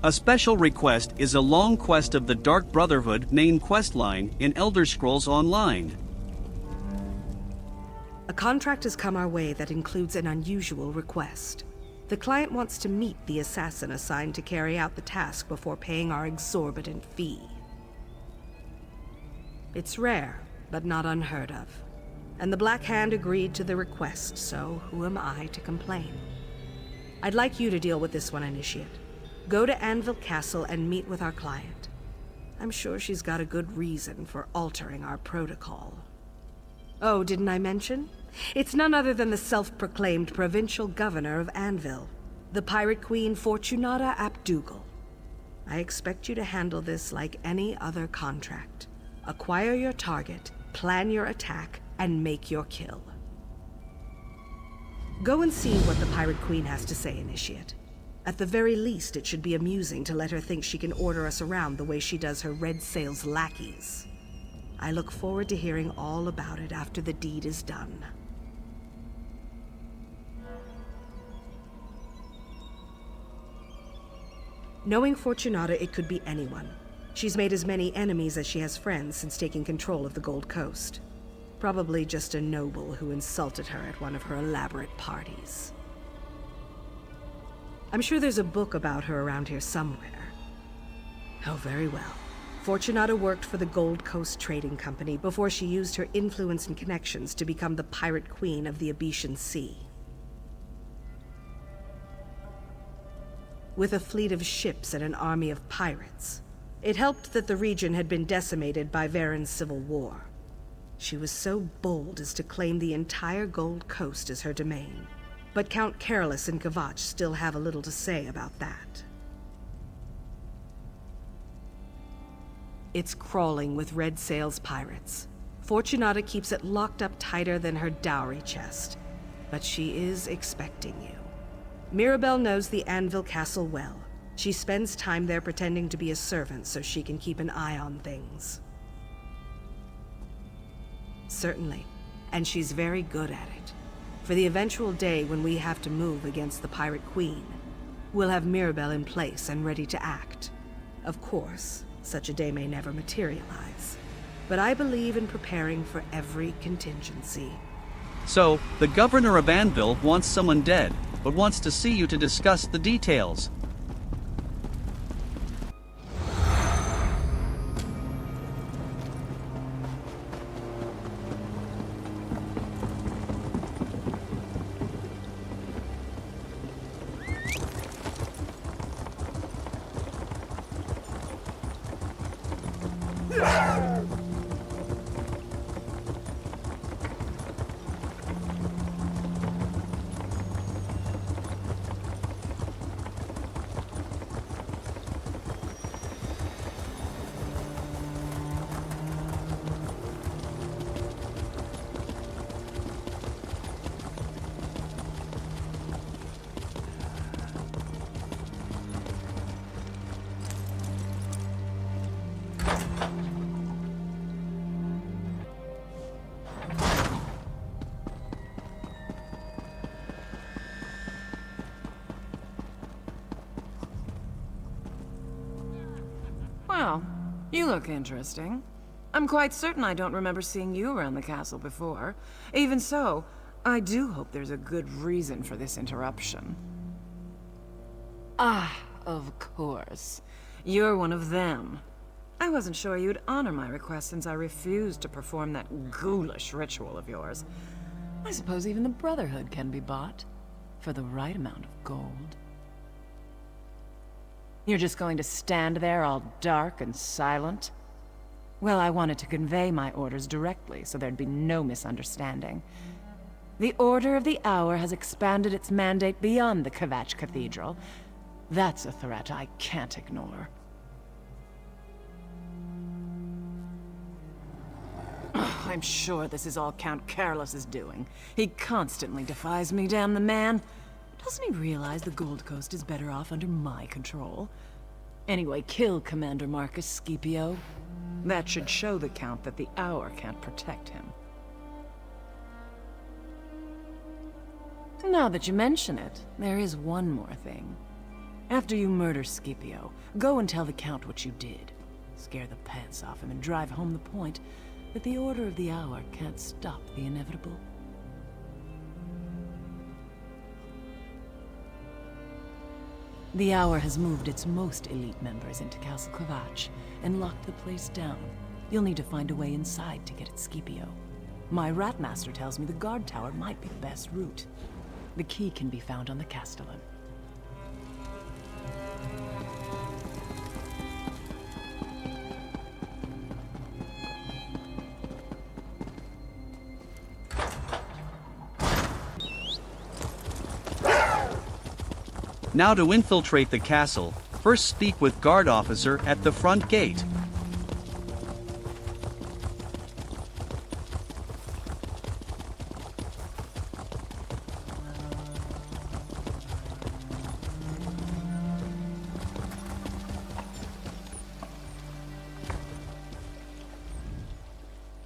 A special request is a long quest of the Dark Brotherhood named Questline in Elder Scrolls Online. A contract has come our way that includes an unusual request. The client wants to meet the assassin assigned to carry out the task before paying our exorbitant fee. It's rare, but not unheard of. And the Black Hand agreed to the request, so who am I to complain? I'd like you to deal with this one, Initiate. Go to Anvil Castle and meet with our client. I'm sure she's got a good reason for altering our protocol. Oh, didn't I mention? It's none other than the self-proclaimed provincial governor of Anvil, the pirate queen Fortunata Abdugal. I expect you to handle this like any other contract. Acquire your target, plan your attack, and make your kill. Go and see what the pirate queen has to say, Initiate. At the very least, it should be amusing to let her think she can order us around the way she does her Red Sail's lackeys. I look forward to hearing all about it after the deed is done. Knowing Fortunata, it could be anyone. She's made as many enemies as she has friends since taking control of the Gold Coast. Probably just a noble who insulted her at one of her elaborate parties. I'm sure there's a book about her around here somewhere. Oh, very well. Fortunata worked for the Gold Coast Trading Company before she used her influence and connections to become the pirate queen of the Abetian Sea. With a fleet of ships and an army of pirates, it helped that the region had been decimated by Varen's civil war. She was so bold as to claim the entire Gold Coast as her domain. But Count Carolus and Kvatch still have a little to say about that. It's crawling with Red Sail's pirates. Fortunata keeps it locked up tighter than her dowry chest. But she is expecting you. Mirabelle knows the Anvil Castle well. She spends time there pretending to be a servant so she can keep an eye on things. Certainly, and she's very good at it. For the eventual day when we have to move against the Pirate Queen, we'll have Mirabelle in place and ready to act. Of course, such a day may never materialize, but I believe in preparing for every contingency. So, the governor of Anvil wants someone dead, but wants to see you to discuss the details. Well, you look interesting. I'm quite certain I don't remember seeing you around the castle before. Even so, I do hope there's a good reason for this interruption. Ah, of course. You're one of them. I wasn't sure you'd honor my request since I refused to perform that ghoulish ritual of yours. I suppose even the Brotherhood can be bought for the right amount of gold. You're just going to stand there all dark and silent? Well, I wanted to convey my orders directly so there'd be no misunderstanding. The Order of the Hour has expanded its mandate beyond the Kvatch Cathedral. That's a threat I can't ignore. I'm sure this is all Count Carolus' doing. He constantly defies me, damn the man. Doesn't he realize the Gold Coast is better off under my control? Anyway, kill Commander Marcus Scipio. That should show the Count that the Hour can't protect him. Now that you mention it, there is one more thing. After you murder Scipio, go and tell the Count what you did. Scare the pants off him and drive home the point that the Order of the Hour can't stop the inevitable. The Hour has moved its most elite members into Castle Kvatch and locked the place down. You'll need to find a way inside to get at Scipio. My Ratmaster tells me the guard tower might be the best route. The key can be found on the Castellan. Now to infiltrate the castle, first speak with guard officer at the front gate.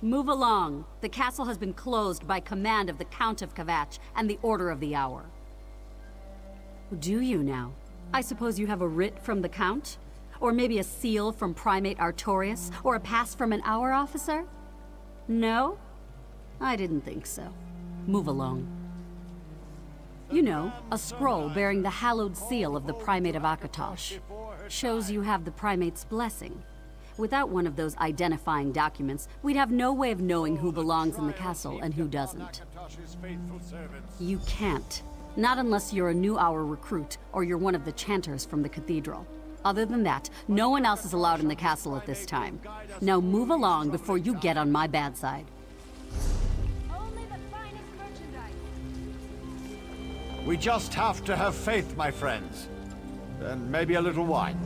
Move along. The castle has been closed by command of the Count of Kvatch and the Order of the Hour. Do you now? I suppose you have a writ from the Count? Or maybe a seal from Primate Artorius? Or a pass from an Hour officer? No? I didn't think so. Move along. You know, a scroll bearing the hallowed seal of the Primate of Akatosh. Shows you have the Primate's blessing. Without one of those identifying documents, we'd have no way of knowing who belongs in the castle and who doesn't. You can't. Not unless you're a new Hour recruit, or you're one of the chanters from the cathedral. Other than that, no one else is allowed in the castle at this time. Now move along before you get on my bad side. Only the finest merchandise. We just have to have faith, my friends. And maybe a little wine.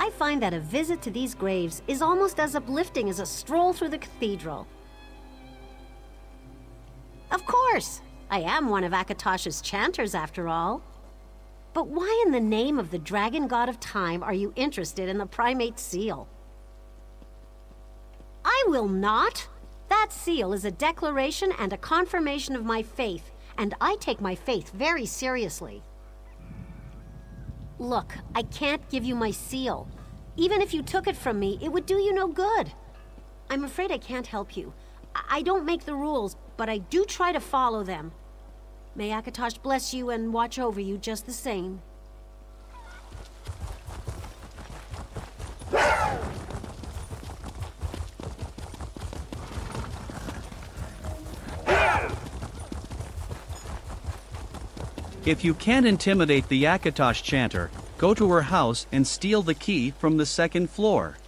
I find that a visit to these graves is almost as uplifting as a stroll through the cathedral. Of course! I am one of Akatosh's chanters, after all. But why in the name of the Dragon God of Time are you interested in the Primate seal? I will not! That seal is a declaration and a confirmation of my faith, and I take my faith very seriously. Look, I can't give you my seal. Even if you took it from me, it would do you no good. I'm afraid I can't help you. I don't make the rules, but I do try to follow them. May Akatosh bless you and watch over you just the same. If you can't intimidate the Akatosh chanter, go to her house and steal the key from the second floor.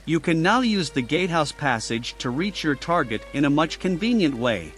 You can now use the gatehouse passage to reach your target in a much convenient way.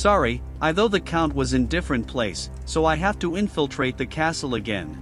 Sorry, though the Count was in different place, so I have to infiltrate the castle again.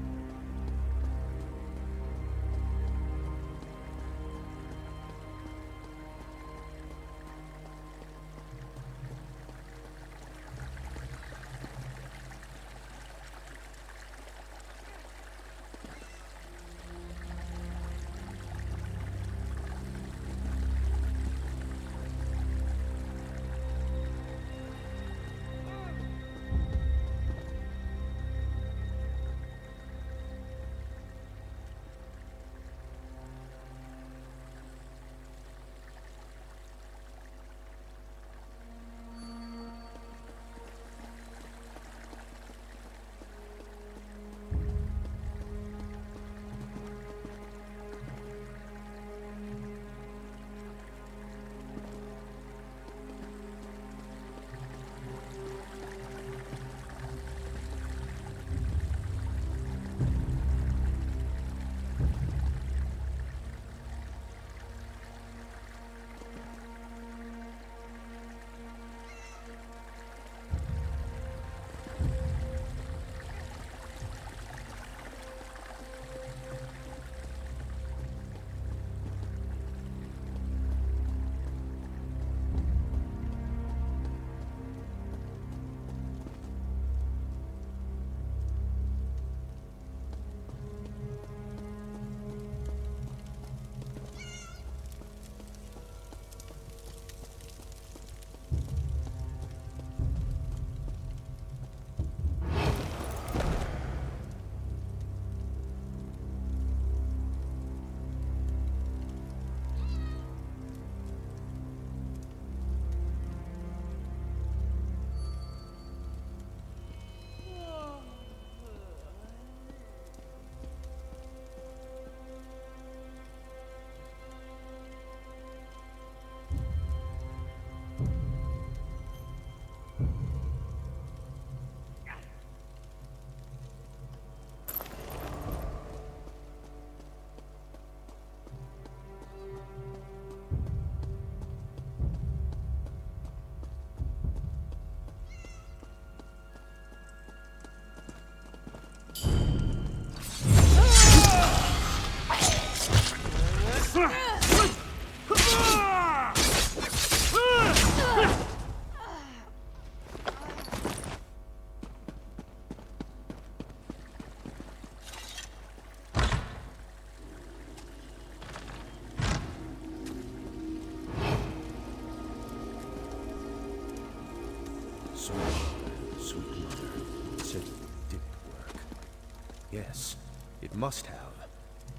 Yes, it must have.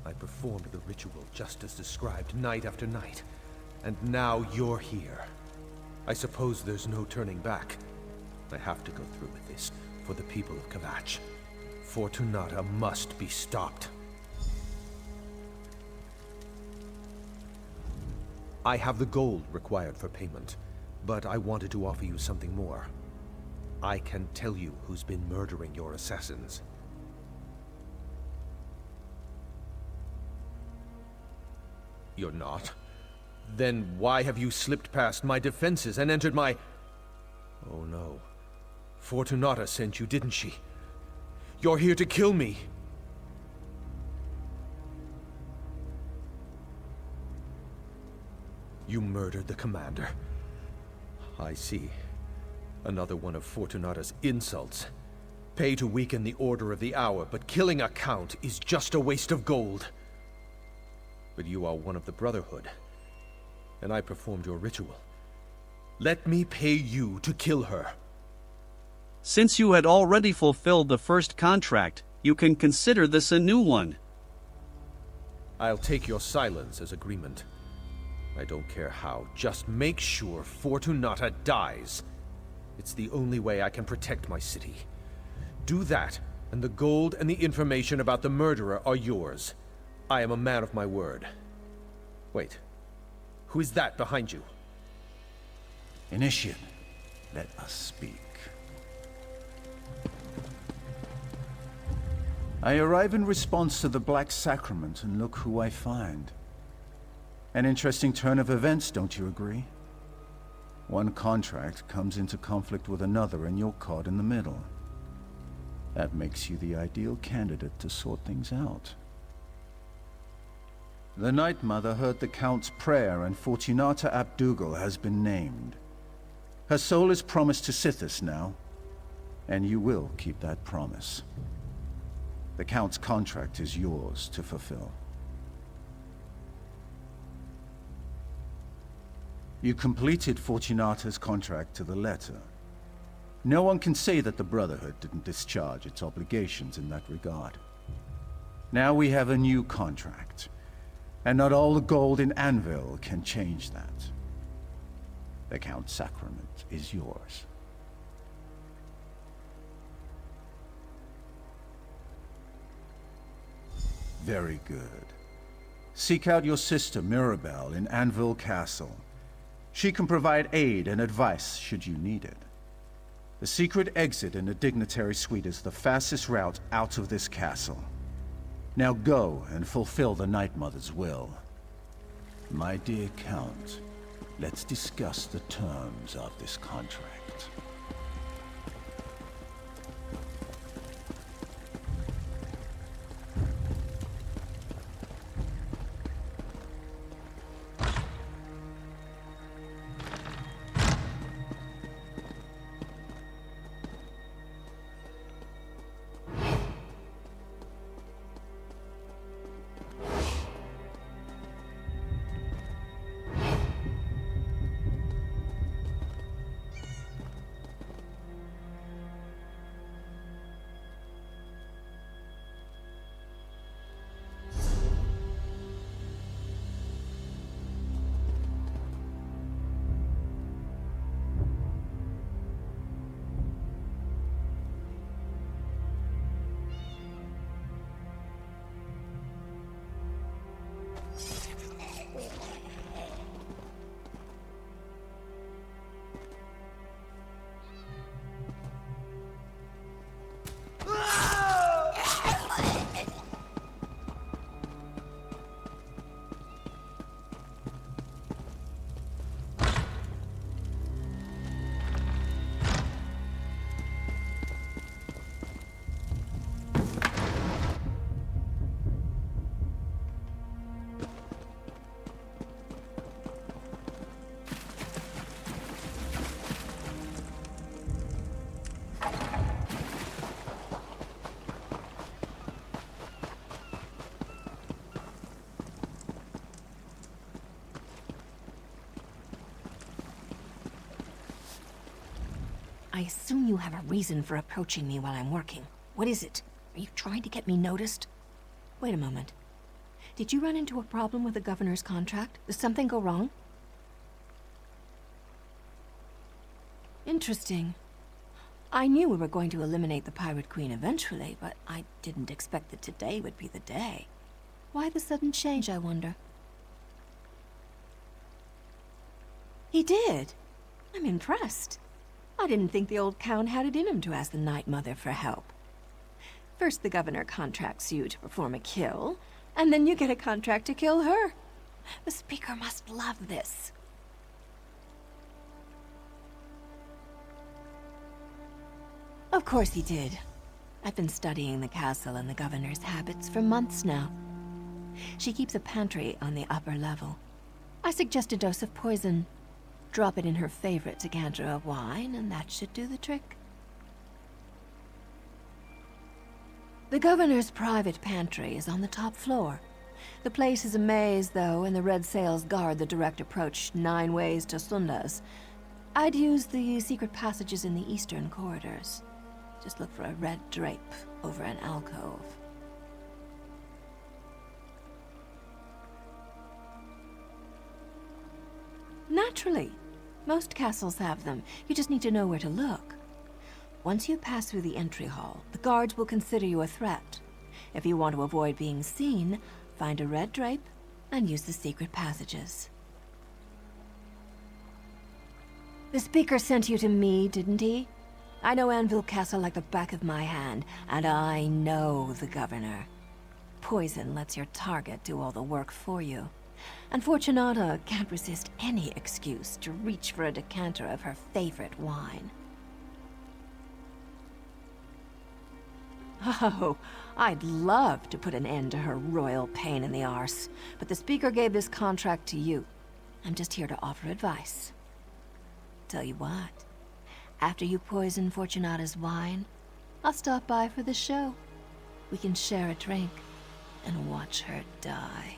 I performed the ritual just as described night after night. And now you're here. I suppose there's no turning back. I have to go through with this, for the people of Kvatch. Fortunata must be stopped. I have the gold required for payment, but I wanted to offer you something more. I can tell you who's been murdering your assassins. You're not? Then why have you slipped past my defenses and entered my... Oh no. Fortunata sent you, didn't she? You're here to kill me! You murdered the commander. I see. Another one of Fortunata's insults. Pay to weaken the Order of the Hour, but killing a count is just a waste of gold. But you are one of the Brotherhood, and I performed your ritual. Let me pay you to kill her. Since you had already fulfilled the first contract, you can consider this a new one. I'll take your silence as agreement. I don't care how, just make sure Fortunata dies. It's the only way I can protect my city. Do that, and the gold and the information about the murderer are yours. I am a man of my word. Wait. Who is that behind you? Initiate, let us speak. I arrive in response to the Black Sacrament, and look who I find. An interesting turn of events, don't you agree? One contract comes into conflict with another and you're caught in the middle. That makes you the ideal candidate to sort things out. The Night Mother heard the Count's prayer and Fortunata Abdugal has been named. Her soul is promised to Sithis now, and you will keep that promise. The Count's contract is yours to fulfill. You completed Fortunata's contract to the letter. No one can say that the Brotherhood didn't discharge its obligations in that regard. Now we have a new contract, and not all the gold in Anvil can change that. The Count's sacrament is yours. Very good. Seek out your sister Mirabelle in Anvil Castle. She can provide aid and advice should you need it. The secret exit in the dignitary suite is the fastest route out of this castle. Now go and fulfill the Night Mother's will. My dear Count, let's discuss the terms of this contract. I assume you have a reason for approaching me while I'm working. What is it? Are you trying to get me noticed? Wait a moment. Did you run into a problem with the governor's contract? Did something go wrong? Interesting. I knew we were going to eliminate the Pirate Queen eventually, but I didn't expect that today would be the day. Why the sudden change, I wonder? He did. I'm impressed. I didn't think the old Count had it in him to ask the Night Mother for help. First the governor contracts you to perform a kill, and then you get a contract to kill her. The Speaker must love this. Of course he did. I've been studying the castle and the governor's habits for months now. She keeps a pantry on the upper level. I suggest a dose of poison. Drop it in her favorite decanter of wine, and that should do the trick. The governor's private pantry is on the top floor. The place is a maze, though, and the red sails guard the direct approach 9 ways to Sundas. I'd use the secret passages in the eastern corridors. Just look for a red drape over an alcove. Naturally. Most castles have them. You just need to know where to look. Once you pass through the entry hall, the guards will consider you a threat. If you want to avoid being seen, find a red drape and use the secret passages. The Speaker sent you to me, didn't he? I know Anvil Castle like the back of my hand, and I know the governor. Poison lets your target do all the work for you. And Fortunata can't resist any excuse to reach for a decanter of her favorite wine. Oh, I'd love to put an end to her royal pain in the arse, but the Speaker gave this contract to you. I'm just here to offer advice. Tell you what, after you poison Fortunata's wine, I'll stop by for the show. We can share a drink and watch her die.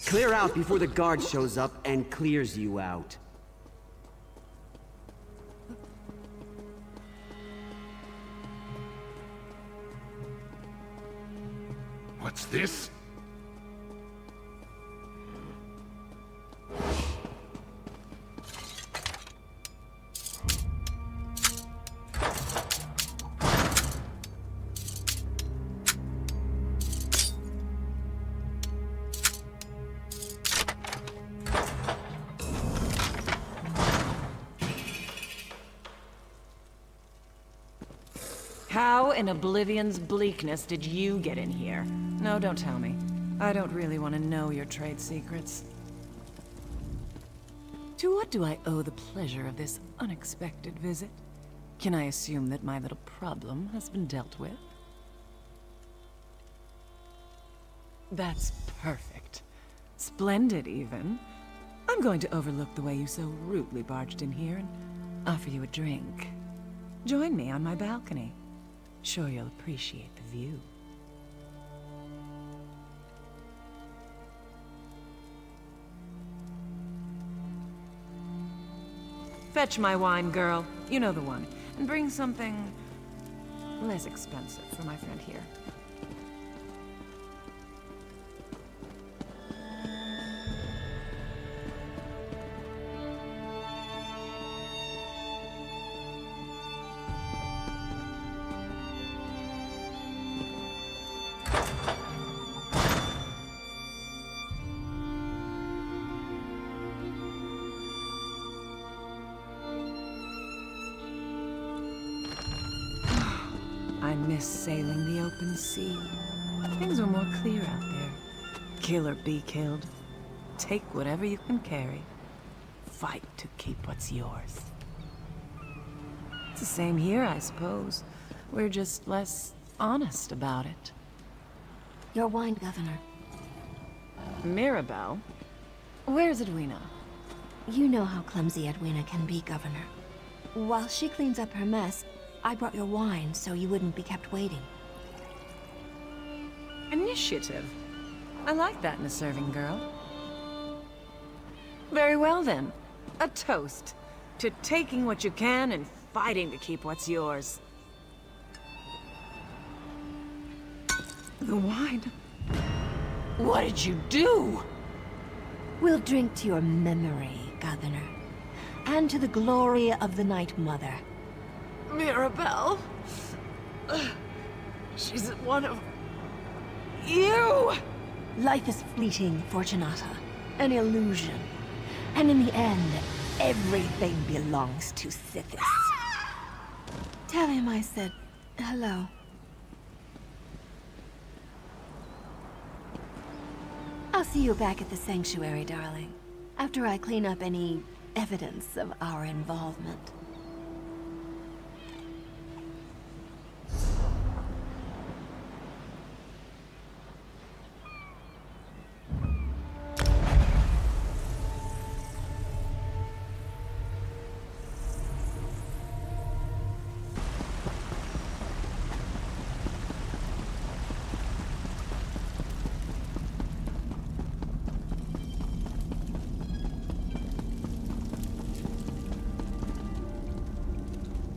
Clear out before the guard shows up and clears you out. What's this? How in Oblivion's bleakness did you get in here? No, don't tell me. I don't really want to know your trade secrets. To what do I owe the pleasure of this unexpected visit? Can I assume that my little problem has been dealt with? That's perfect. Splendid, even. I'm going to overlook the way you so rudely barged in here and offer you a drink. Join me on my balcony. Sure you'll appreciate the view. Fetch my wine, girl. You know the one. And bring something less expensive for my friend here. I miss sailing the open sea. Things were more clear out there. Kill or be killed. Take whatever you can carry. Fight to keep what's yours. It's the same here, I suppose. We're just less honest about it. Your wine, Governor. Mirabelle? Where's Edwina? You know how clumsy Edwina can be, Governor. While she cleans up her mess, I brought your wine so you wouldn't be kept waiting. Initiative. I like that in a serving girl. Very well then. A toast to taking what you can and fighting to keep what's yours. The wine. What did you do? We'll drink to your memory, Governor, and to the glory of the Night Mother. Mirabelle? She's one of... you! Life is fleeting, Fortunata. An illusion. And in the end, everything belongs to Sithis. Tell him I said hello. I'll see you back at the sanctuary, darling. After I clean up any evidence of our involvement.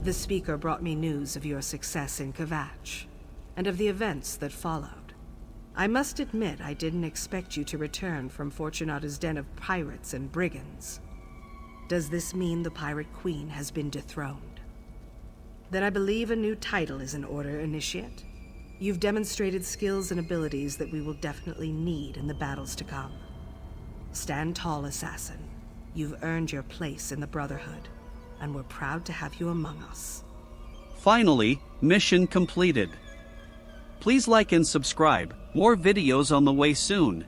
The speaker brought me news of your success in Kvatch, and of the events that followed. I must admit I didn't expect you to return from Fortunata's den of pirates and brigands. Does this mean the Pirate Queen has been dethroned? Then I believe a new title is in order, Initiate. You've demonstrated skills and abilities that we will definitely need in the battles to come. Stand tall, Assassin. You've earned your place in the Brotherhood, and we're proud to have you among us. Finally, mission completed. Please like and subscribe. More videos on the way soon.